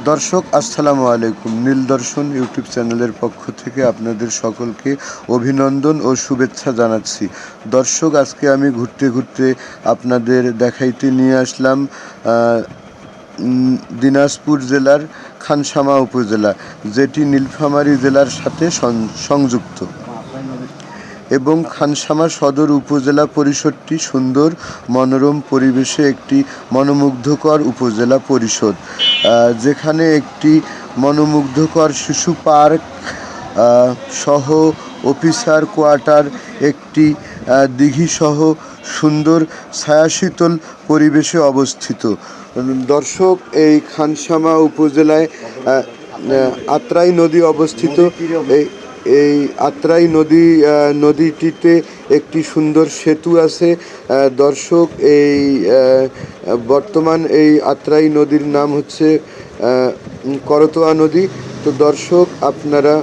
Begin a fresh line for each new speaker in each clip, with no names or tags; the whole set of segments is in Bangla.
দর্শক আসসালামু আলাইকুম। নীলদর্শন ইউটিউব চ্যানেলের পক্ষ থেকে আপনাদের সকলকে অভিনন্দন ও শুভেচ্ছা জানাচ্ছি। দর্শক, আজকে আমি ঘুরতে ঘুরতে আপনাদের দেখাইতে নিয়ে আসলাম দিনাজপুর জেলার খানসামা উপজেলা, যেটি নীলফামারী জেলার সাথে সংযুক্ত, এবং খানসামা সদর উপজেলা পরিষদটি সুন্দর মনোরম পরিবেশে একটি মনোমুগ্ধকর উপজেলা পরিষদ, যেখানে একটি মনোমুগ্ধকর শিশু পার্ক সহ অফিসার কোয়ার্টার, একটি দিঘিসহ সুন্দর ছায়াশীতল পরিবেশে অবস্থিত। দর্শক, এই খানসামা উপজেলায় আত্রাই নদী অবস্থিত। এই আত্রাই নদীটিতে একটি সুন্দর সেতু আছে। দর্শক, এই বর্তমান এই আত্রাই নদীর নাম হচ্ছে করতোয়া নদী। তো দর্শক, আপনারা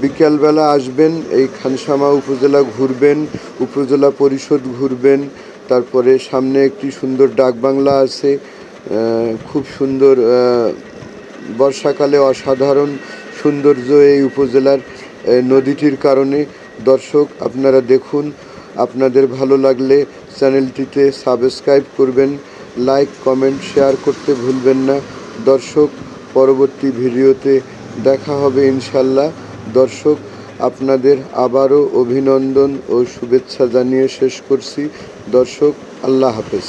বিকেলবেলা আসবেন, এই খানসামা উপজেলা ঘুরবেন, উপজেলা পরিষদ ঘুরবেন, তারপরে সামনে একটি সুন্দর ডাকবাংলা আছে, খুব সুন্দর, বর্ষাকালে অসাধারণ সৌন্দর্য এই উপজেলার নদীটির কারণে। দর্শক, আপনারা দেখুন, আপনাদের ভালো লাগলে চ্যানেলটিতে সাবস্ক্রাইব করবেন, লাইক কমেন্ট শেয়ার করতে ভুলবেন না। দর্শক, পরবর্তী ভিডিওতে দেখা হবে ইনশাল্লাহ। দর্শক, আপনাদের আবারও অভিনন্দন ও শুভেচ্ছা জানিয়ে শেষ করছি। দর্শক, আল্লাহ হাফেজ।